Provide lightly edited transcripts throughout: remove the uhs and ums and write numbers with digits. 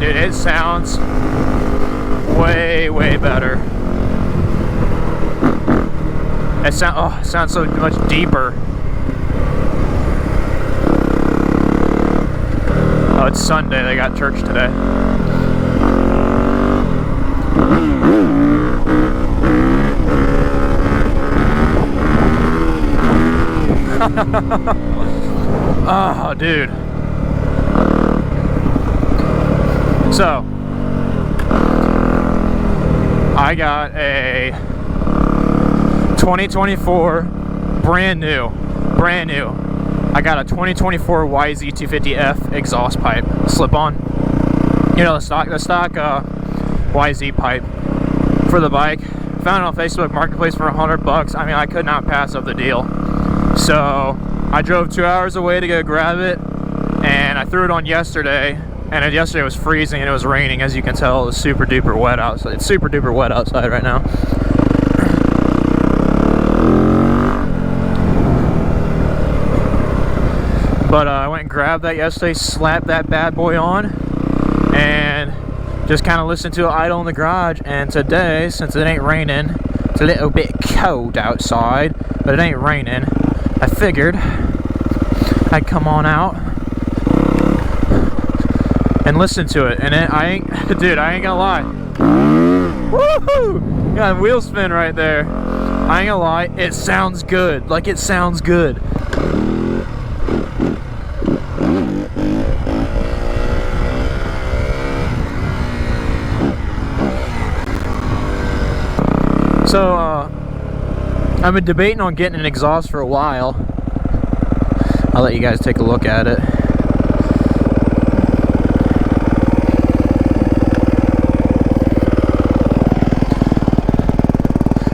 dude, it sounds way, way better. It sounds so much deeper. Oh, it's Sunday. They got church today. Oh, dude. So, I got a 2024 brand new. I got a 2024 WR250F exhaust pipe, slip-on. You know, the stock YZ pipe for the bike. Found it on Facebook Marketplace for $100. I mean, I could not pass up the deal. So I drove 2 hours away to go grab it, and I threw it on yesterday. And yesterday was freezing and it was raining, as you can tell. It was super duper wet outside. It's super duper wet outside right now. But I went and grabbed that yesterday, slapped that bad boy on, and just kind of listened to it idle in the garage. And today, since it ain't raining, it's a little bit cold outside, but it ain't raining, I figured I'd come on out and listen to it. And I ain't gonna lie. Woohoo! Got a wheel spin right there. I ain't gonna lie, it sounds good. Like, it sounds good. So, I've been debating on getting an exhaust for a while. I'll let you guys take a look at it.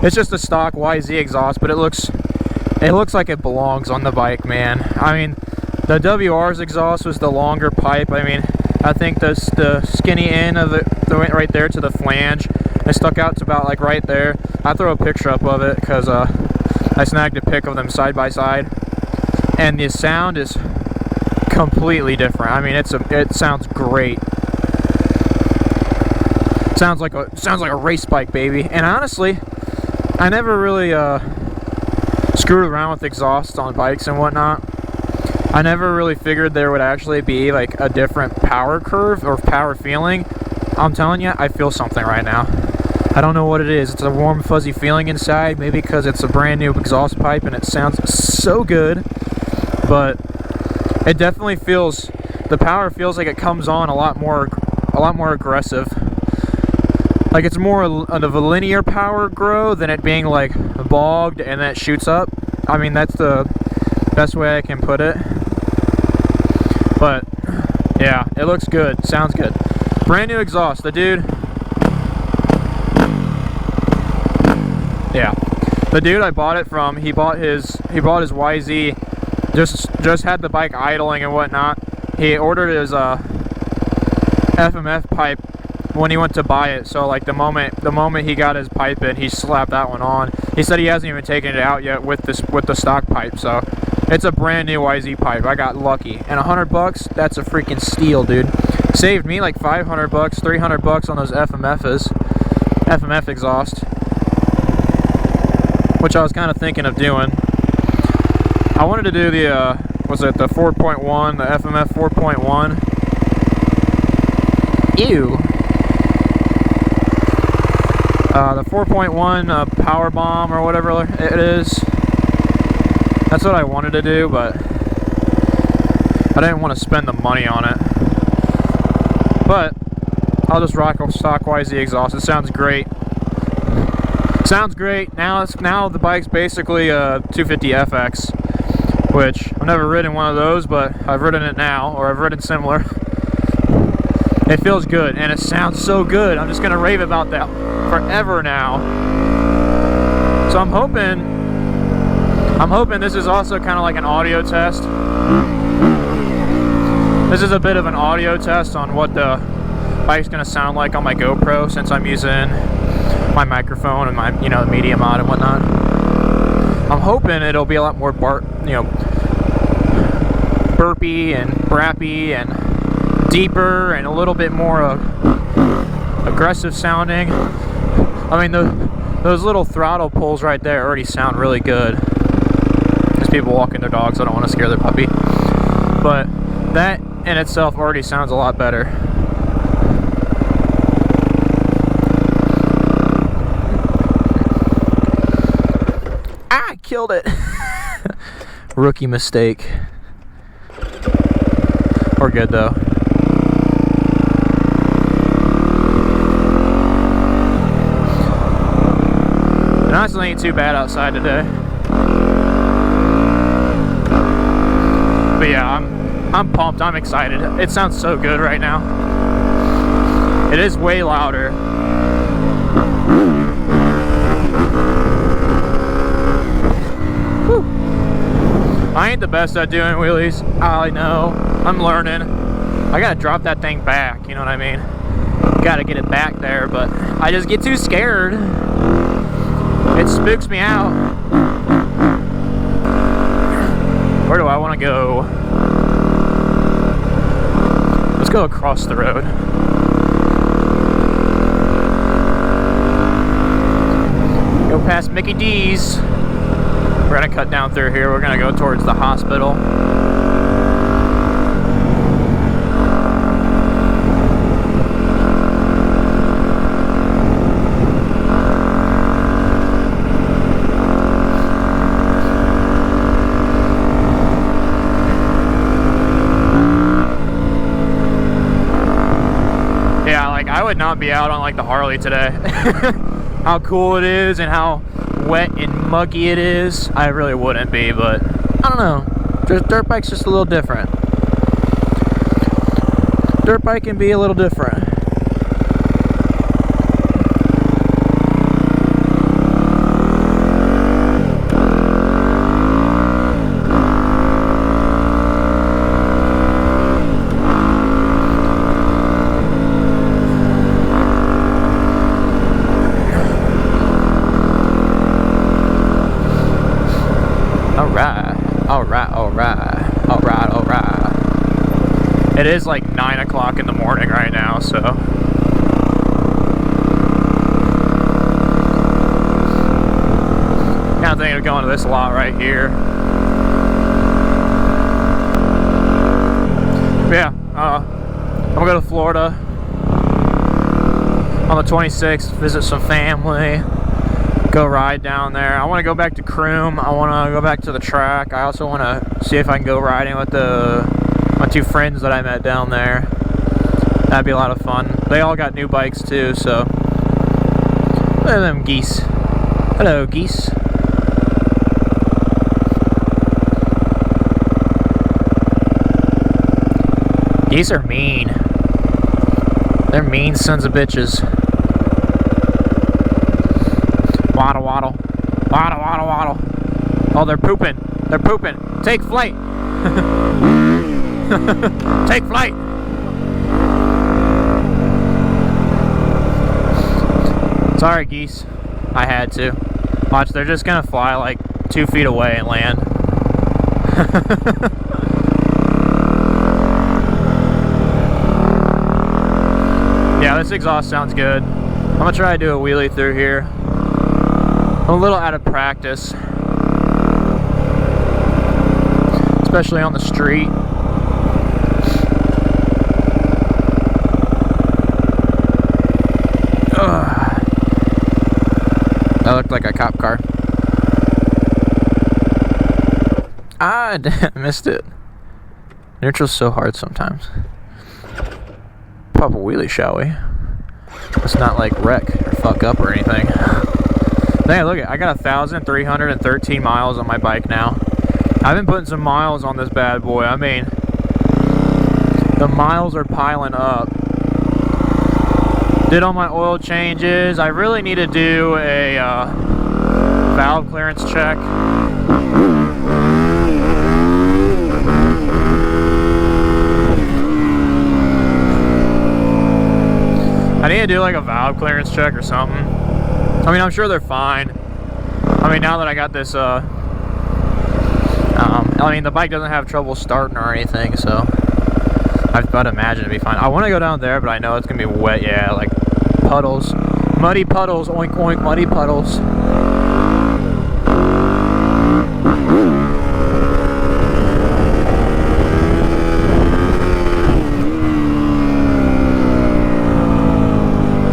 It's just a stock YZ exhaust, but it looks like it belongs on the bike, man. I mean, the WR's exhaust was the longer pipe. I mean, I think the skinny end of it went right there to the flange. It stuck out to about like right there. I'll throw a picture up of it because I snagged a pic of them side by side, and the sound is completely different. I mean, it sounds great. Sounds like a race bike, baby. And honestly, I never really screwed around with exhausts on bikes and whatnot. I never really figured there would actually be like a different power curve or power feeling. I'm telling you, I feel something right now. I don't know what it is. It's a warm, fuzzy feeling inside. Maybe because it's a brand new exhaust pipe and it sounds so good. But it definitely feels, the power feels like it comes on a lot more aggressive. Like, it's more of a linear power grow than it being like bogged and then it shoots up. I mean, that's the best way I can put it. But yeah, it looks good, sounds good. Brand new exhaust. The dude, yeah, the dude I bought it from, he bought his YZ, just had the bike idling and whatnot. He ordered his FMF pipe when he went to buy it. So like the moment he got his pipe in, he slapped that one on. He said he hasn't even taken it out yet with the stock pipe. So it's a brand new YZ pipe. I got lucky. And $100, that's a freaking steal, dude. Saved me like $500, $300 on those FMF exhaust, which I was kind of thinking of doing. I wanted to do the was it the 4.1, the FMF 4.1? Ew. The 4.1 power bomb or whatever it is. That's what I wanted to do, but I didn't want to spend the money on it. But I'll just rock a stock YZ exhaust. It sounds great. Sounds great. Now the bike's basically a 250FX, which I've never ridden one of those, but I've ridden it now, or I've ridden similar. It feels good, and it sounds so good. I'm just gonna rave about that forever now. So I'm hoping this is also kind of like an audio test. This is a bit of an audio test on what the bike's gonna sound like on my GoPro, since I'm using my microphone and my, the media mod and whatnot. I'm hoping it'll be a lot more burpy and brappy and deeper and a little bit more aggressive sounding. I mean, those little throttle pulls right there already sound really good. There's people walking their dogs, I don't want to scare their puppy. But that in itself already sounds a lot better. I killed it. Rookie mistake. We're good though. It honestly ain't too bad outside today. But yeah, I'm pumped. I'm excited. It sounds so good right now. It is way louder. Whew. I ain't the best at doing wheelies. I know. I'm learning. I gotta drop that thing back, you know what I mean? Gotta get it back there, but I just get too scared. It spooks me out. Where do I want to go? Let's go across the road. Go past Mickey D's. We're gonna cut down through here. We're gonna go towards the hospital. I would not be out on like the Harley today. How cool it is and how wet and muggy it is, I really wouldn't be, but I don't know. Dirt bike's just a little different. Dirt bike can be a little different. Alright. It is like 9 o'clock in the morning right now, so. Kind of thinking of going to this lot right here. But yeah, I'm gonna go to Florida on the 26th, visit some family. Go ride down there. I want to go back to Croom. I want to go back to the track. I also want to see if I can go riding with my two friends that I met down there. That'd be a lot of fun. They all got new bikes too, so. Look at them geese. Hello, geese. Geese are mean. They're mean sons of bitches. Waddle, waddle. Waddle, waddle, waddle. Oh, they're pooping. They're pooping. Take flight. Take flight. Sorry, geese. I had to. Watch, they're just gonna fly like 2 feet away and land. Yeah, this exhaust sounds good. I'm gonna try to do a wheelie through here. I'm a little out of practice, especially on the street. Ugh. That looked like a cop car. I missed it. Neutral's so hard sometimes. Pop a wheelie, shall we? Let's not like wreck or fuck up or anything. Hey, look, I got 1,313 miles on my bike now. I've been putting some miles on this bad boy. I mean, the miles are piling up. Did all my oil changes. I really need to do a valve clearance check. I need to do like a valve clearance check or something. I mean, I'm sure they're fine. I mean, now that I got this, I mean, the bike doesn't have trouble starting or anything, so I'd imagine it'd be fine. I want to go down there, but I know it's gonna be wet. Yeah, like puddles, muddy puddles, oink oink, muddy puddles.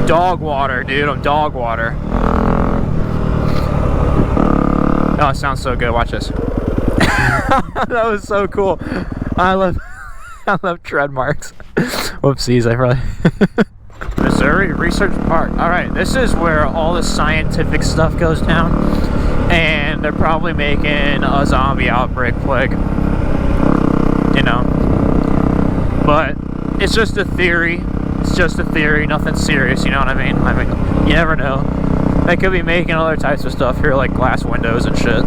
Dog water, dude. I'm dog water. Oh, it sounds so good. Watch this. That was so cool. I love tread marks. Whoopsies, I probably. Missouri Research Park. Alright, this is where all the scientific stuff goes down. And they're probably making a zombie outbreak plague. You know. But it's just a theory. It's just a theory, nothing serious, you know what I mean? I mean, you never know. They could be making other types of stuff here, like glass windows and shit.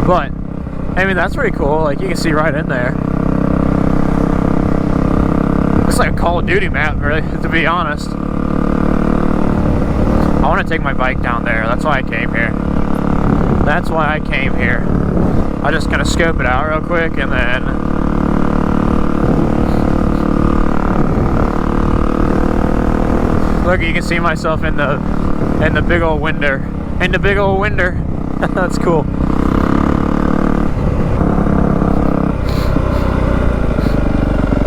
But, I mean, that's pretty cool. Like, you can see right in there. Looks like a Call of Duty map, really, to be honest. I want to take my bike down there. That's why I came here. That's why I came here. I'm just going to scope it out real quick, and then... Look, you can see myself in the big old window. In the big old window. That's cool.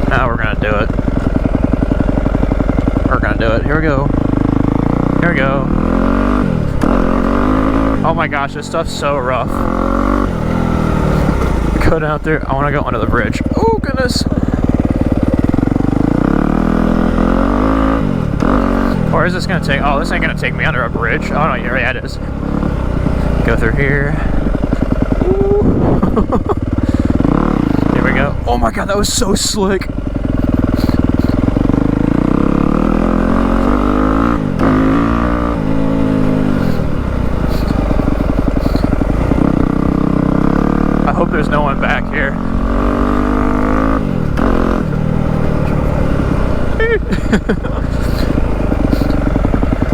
Now we're gonna do it. We're gonna do it. Here we go. Here we go. Oh my gosh, this stuff's so rough. Go down there. I want to go under the bridge. Oh goodness. Or is this gonna take? Oh, this ain't gonna take me under a bridge. Oh no, yeah, it is. Go through here. Here we go. Oh my god, that was so slick. I hope there's no one back here.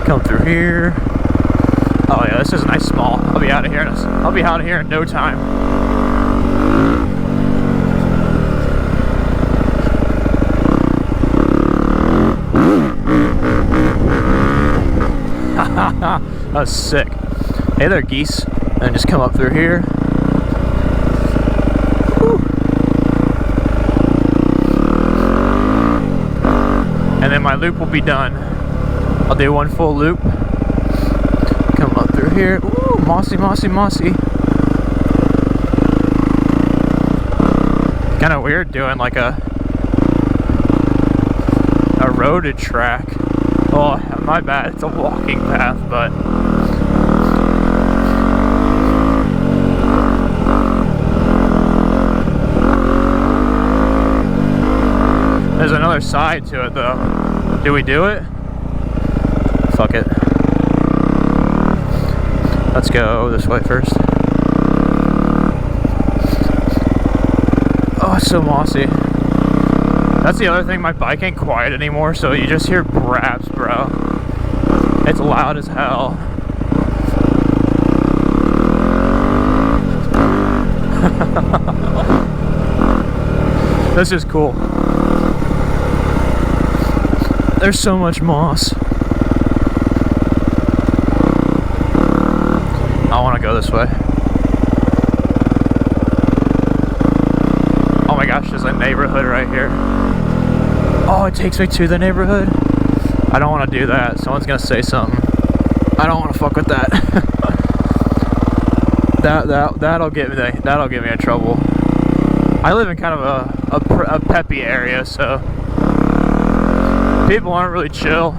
Come through here. Oh yeah, this is a nice small. I'll be out of here. I'll be out of here in no time. That was sick. Hey there, geese. And just come up through here. Woo. And then my loop will be done. I'll do one full loop. Come up through here. Ooh, mossy, mossy, mossy. Kind of weird doing like a roaded track. Oh, my bad. It's a walking path, but there's another side to it, though. Did we do it? Fuck it. Let's go this way first. Oh, it's so mossy. That's the other thing, my bike ain't quiet anymore, so you just hear braps, bro. It's loud as hell. This is cool. There's so much moss. I want to go this way. Oh my gosh, there's a neighborhood right here. Oh, it takes me to the neighborhood. I don't want to do that. Someone's gonna say something. I don't want to fuck with that. that'll get me in trouble. I live in kind of a peppy area, so people aren't really chill.